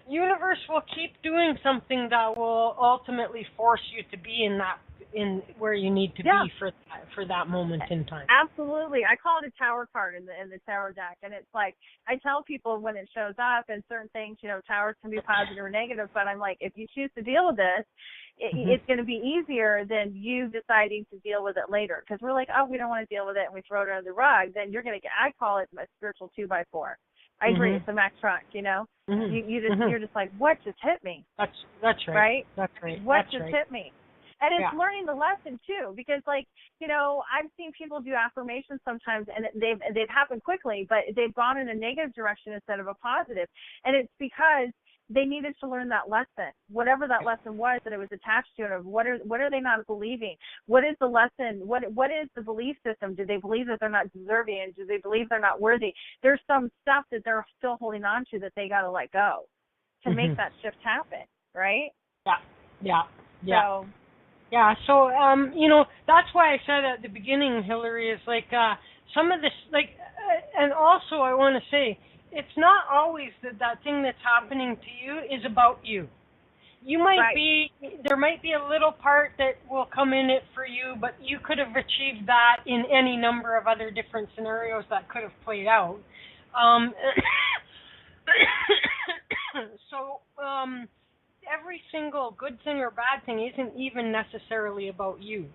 universe will keep doing something that will ultimately force you to be in where you need to be for that moment in time. Absolutely. I call it a tower card in the tarot deck, and it's like I tell people when it shows up, and certain things, towers can be positive or negative, but I'm like, if you choose to deal with this, it's going to be easier than you deciding to deal with it later, because we're like, oh, we don't want to deal with it, and we throw it under the rug. Then you're going to get, I call it a spiritual 2x4. I agree. It's a Mack truck, you're just like, what just hit me? That's right. Right? That's right. What just hit me? And it's learning the lesson too, because I've seen people do affirmations sometimes, and they've happened quickly, but they've gone in a negative direction instead of a positive, and it's because they needed to learn that lesson, whatever that lesson was that it was attached to. And what are they not believing? What is the lesson? What is the belief system? Do they believe that they're not deserving? And do they believe they're not worthy? There's some stuff that they're still holding on to that they got to let go to make that shift happen, right? Yeah. So, yeah, so, that's why I said at the beginning, Hillary, is like some of this, like, and also I want to say, it's not always that thing that's happening to you is about you. You might there might be a little part that will come in it for you, but you could have achieved that in any number of other different scenarios that could have played out. So, every single good thing or bad thing isn't even necessarily about you.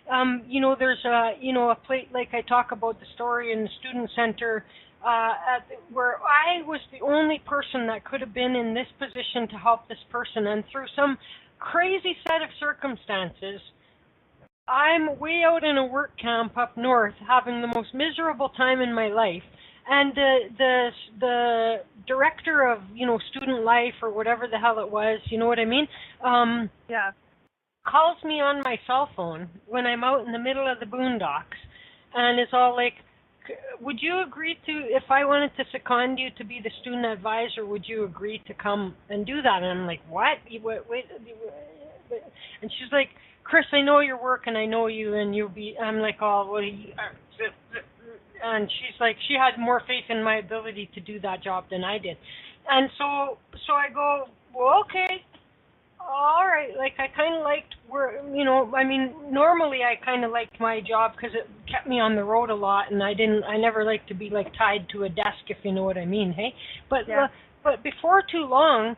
There's a plate, like I talk about the story in the student center, where I was the only person that could have been in this position to help this person, and through some crazy set of circumstances, I'm way out in a work camp up north, having the most miserable time in my life. And the director of, student life or whatever the hell it was, you know what I mean? Calls me on my cell phone when I'm out in the middle of the boondocks, and it's all like, would you agree to, if I wanted to second you to be the student advisor, would you agree to come and do that? And I'm like, what? Wait. And she's like, Chris, I know your work, and I know you, and I'm like, oh, what are you... And she's like, she had more faith in my ability to do that job than I did. And so I go, well, okay, all right. Like, I kind of liked normally I kind of liked my job because it kept me on the road a lot, and I never liked to be like tied to a desk, if you know what I mean, hey? But before too long,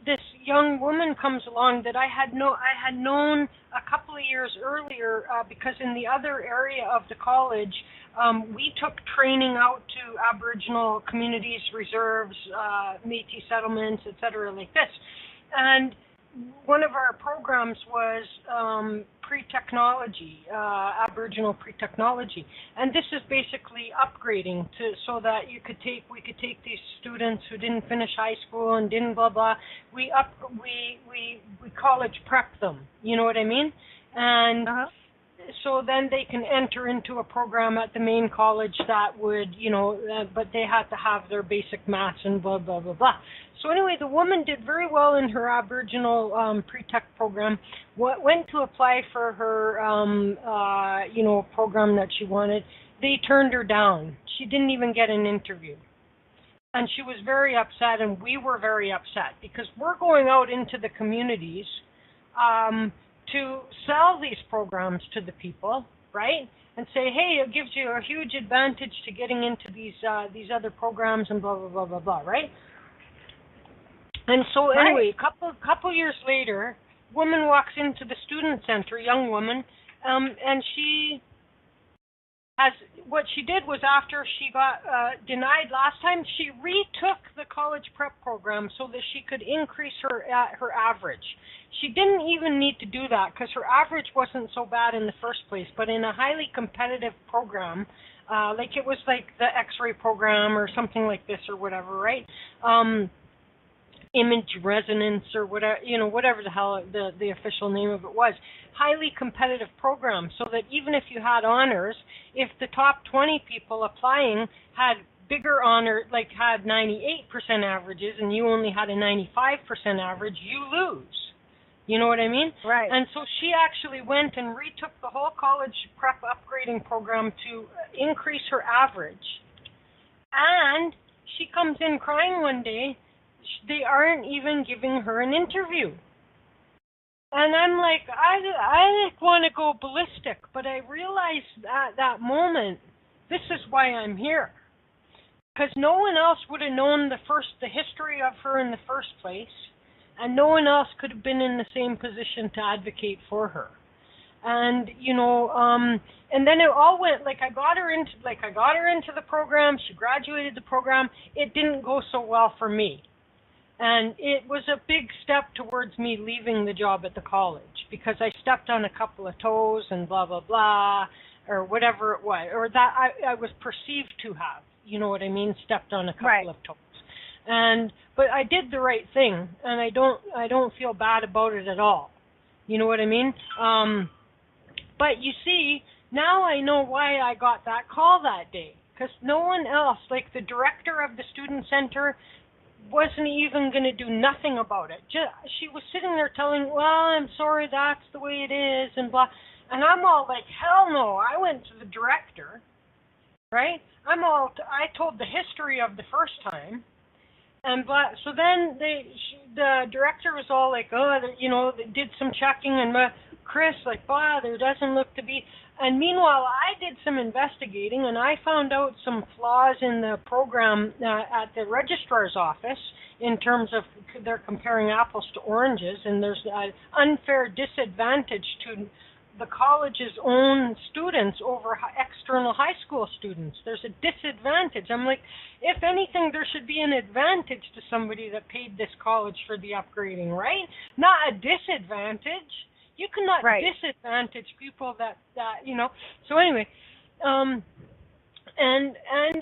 this young woman comes along that I had known a couple of years earlier, because in the other area of the college, we took training out to Aboriginal communities, reserves, Métis settlements, etc., like this. And one of our programs was pre-technology, Aboriginal pre-technology, and this is basically upgrading so that we could take these students who didn't finish high school and didn't blah blah. We college prep them. You know what I mean? And so then they can enter into a program at the main college that would, but they had to have their basic maths and blah blah blah blah. So anyway, the woman did very well in her Aboriginal pre-tech program. Went to apply for her, program that she wanted. They turned her down. She didn't even get an interview. And she was very upset, and we were very upset, because we're going out into the communities to sell these programs to the people, right? And say, hey, it gives you a huge advantage to getting into these other programs and blah, blah, blah, blah, blah, right? And so anyway, couple years later, woman walks into the student center, young woman, and what she did was, after she got denied last time, she retook the college prep program so that she could increase her average. She didn't even need to do that because her average wasn't so bad in the first place, but in a highly competitive program, like it was like the X-ray program or something like this or whatever, right? Image resonance or whatever, whatever the hell the official name of it was. Highly competitive program, so that even if you had honors, if the top 20 people applying had bigger honor, like had 98% averages, and you only had a 95% average, you lose. You know what I mean? Right. And so she actually went and retook the whole college prep upgrading program to increase her average. And she comes in crying one day. They aren't even giving her an interview. And I'm like, I want to go ballistic, but I realized at that moment, this is why I'm here. Because no one else would have known the history of her in the first place, and no one else could have been in the same position to advocate for her. And and then it all went, I got her into the program. She graduated the program. It didn't go so well for me. And it was a big step towards me leaving the job at the college, because I stepped on a couple of toes and blah, blah, blah, or whatever it was, or that I was perceived to have, you know what I mean, stepped on a couple of toes. But I did the right thing, and I don't feel bad about it at all. You know what I mean? But you see, now I know why I got that call that day, because no one else, like the director of the student center, wasn't even going to do nothing about it. She was sitting there telling, well, I'm sorry, that's the way it is, and blah. And I'm all like, hell no. I went to the director, right? I told the history of the first time, and blah. So then the director was all like, they did some checking, and Chris, there doesn't look to be. And meanwhile, I did some investigating, and I found out some flaws in the program at the registrar's office in terms of they're comparing apples to oranges, and there's an unfair disadvantage to the college's own students over external high school students. There's a disadvantage. I'm like, if anything, there should be an advantage to somebody that paid this college for the upgrading, right? Not a disadvantage. You cannot disadvantage people that. So anyway, and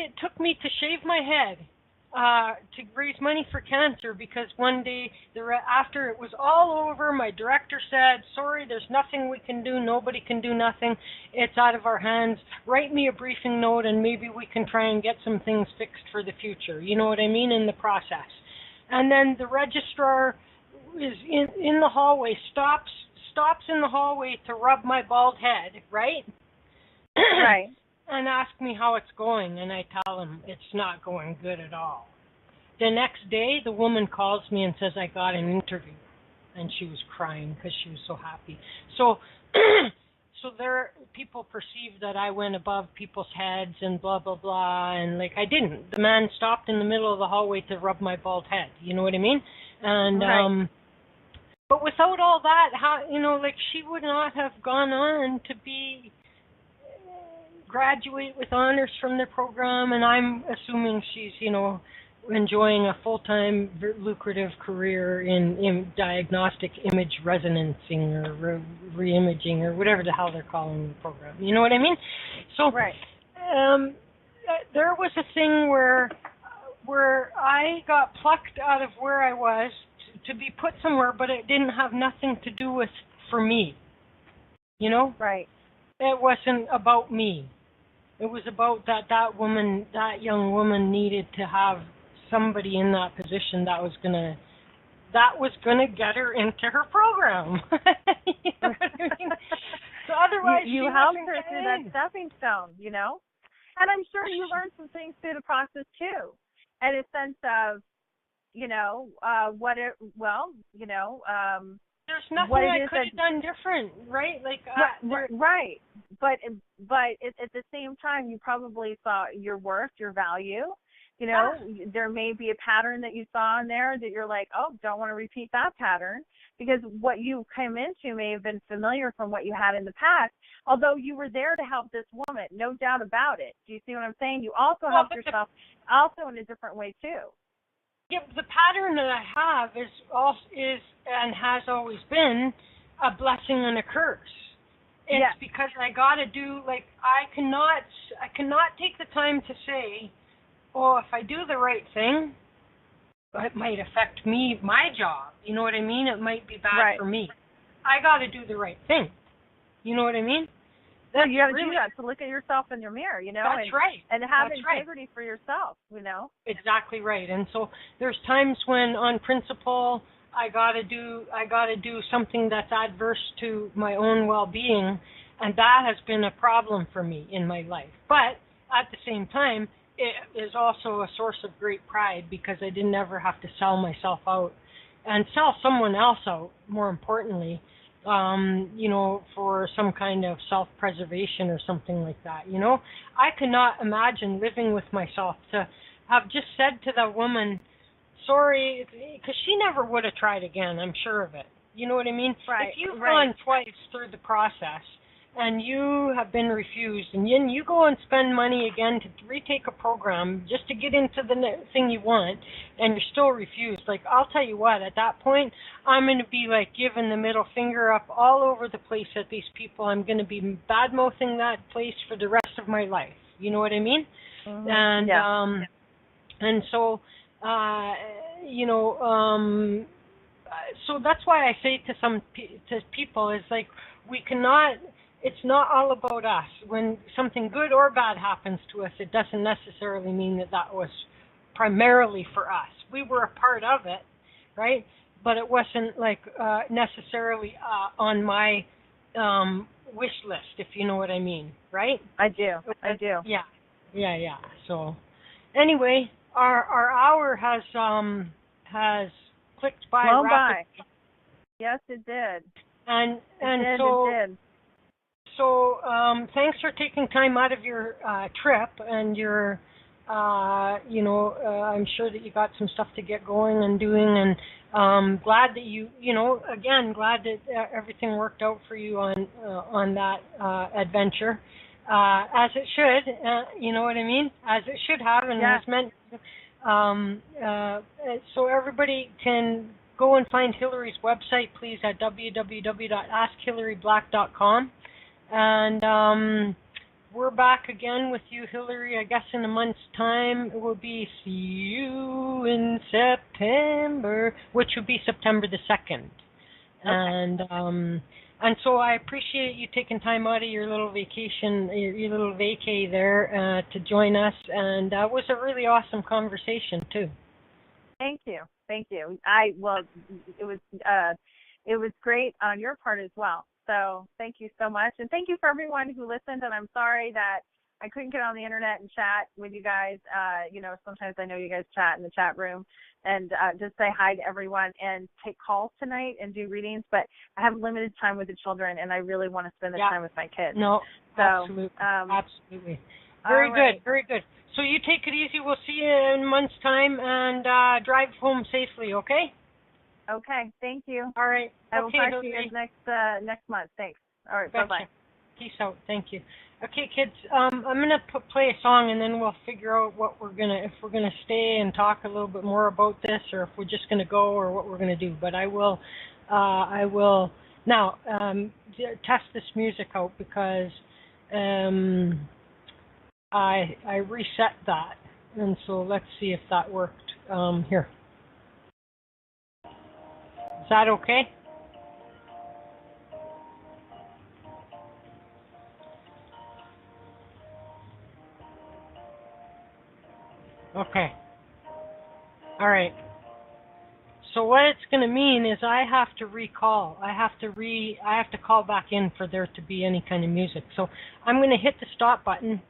it took me to shave my head to raise money for cancer, because one day after it was all over, my director said, sorry, there's nothing we can do. Nobody can do nothing. It's out of our hands. Write me a briefing note, and maybe we can try and get some things fixed for the future. You know what I mean, in the process. And then the registrar is in the hallway, stops in the hallway to rub my bald head, right? Right. And ask me how it's going, and I tell him it's not going good at all. The next day, the woman calls me and says I got an interview, and she was crying because she was so happy. So people perceived that I went above people's heads and blah, blah, blah, and I didn't. The man stopped in the middle of the hallway to rub my bald head, you know what I mean? And, but without all that, she would not have gone on to graduate with honors from the program, and I'm assuming she's, enjoying a full-time, lucrative career in diagnostic image resonancing or re-imaging or whatever the hell they're calling the program. You know what I mean? So, right. There was a thing where I got plucked out of where I was to be put somewhere, but it didn't have nothing to do with for me. You know? Right. It wasn't about me. It was about that woman, that young woman needed to have somebody in that position that was gonna get her into her program. You know what I mean? So otherwise, you helped her through that stepping stone, you know. And I'm sure you learned some things through the process too, and a sense of, you know, there's nothing I could have done different, right? Like, right. But at the same time, you probably saw your worth, your value. You know, there may be a pattern that you saw in there that you're like, oh, don't want to repeat that pattern, because what you came into may have been familiar from what you had in the past, although you were there to help this woman, no doubt about it. Do you see what I'm saying? You also helped yourself also in a different way, too. Yeah, the pattern that I have is and has always been a blessing and a curse. It's because I got to do, like, I cannot take the time to say, oh, if I do the right thing, it might affect me, my job. You know what I mean? It might be bad for me. I got to do the right thing. You know what I mean? Well, you got to do that, to look at yourself in your mirror, you know? That's right. And have integrity for yourself, you know? Exactly right. And so there's times when, on principle, I got to do something that's adverse to my own well-being, and that has been a problem for me in my life. But at the same time, it is also a source of great pride, because I didn't ever have to sell myself out and sell someone else out, more importantly, you know, for some kind of self-preservation or something like that. You know, I cannot imagine living with myself to have just said to the woman, sorry, because she never would have tried again, I'm sure of it. You know what I mean? Right. If you've gone twice through the process and you have been refused, and then you go and spend money again to retake a program just to get into the thing you want, and you're still refused, like, I'll tell you what, at that point, I'm going to be, like, giving the middle finger up all over the place at these people. I'm going to be bad-mouthing that place for the rest of my life. You know what I mean? Mm-hmm. And so, you know, so that's why I say to people is, like, we cannot, it's not all about us. When something good or bad happens to us, it doesn't necessarily mean that was primarily for us. We were a part of it, right? But it wasn't, like, necessarily on my wish list, if you know what I mean, right? I do. Yeah. So, anyway, our hour has clicked by rapidly. By. Yes, it did. And it did. So thanks for taking time out of your trip and your, you know, I'm sure that you got some stuff to get going and doing, and glad that you know, again, glad that everything worked out for you on that adventure, as it should, you know what I mean? As it should have, and was meant to. So everybody can go and find Hillary's website, please, at www.askhillaryblack.com. And we're back again with you, Hillary, I guess in a month's time. It will be see you in September, which would be September the 2nd. Okay. And so I appreciate you taking time out of your little vacation, your little vacay there, to join us. And that was a really awesome conversation, too. Thank you. It was great on your part as well. So thank you so much. And thank you for everyone who listened. And I'm sorry that I couldn't get on the internet and chat with you guys. You know, sometimes I know you guys chat in the chat room, and just say hi to everyone and take calls tonight and do readings. But I have limited time with the children, and I really want to spend the time with my kids. No, so, absolutely. Absolutely. Very good. So you take it easy. We'll see you in a month's time, and drive home safely, okay? Okay, thank you. All right. I will talk to you guys next month. Thanks. All right, bye-bye. Peace out. Thank you. Okay, kids. I'm gonna play a song, and then we'll figure out what if we're gonna stay and talk a little bit more about this, or if we're just gonna go, or what we're gonna do. But I will now test this music out because I reset that, and so let's see if that worked. Here. Is that okay? Okay. All right. So what it's going to mean is I have to recall. I have to call back in for there to be any kind of music. So I'm going to hit the stop button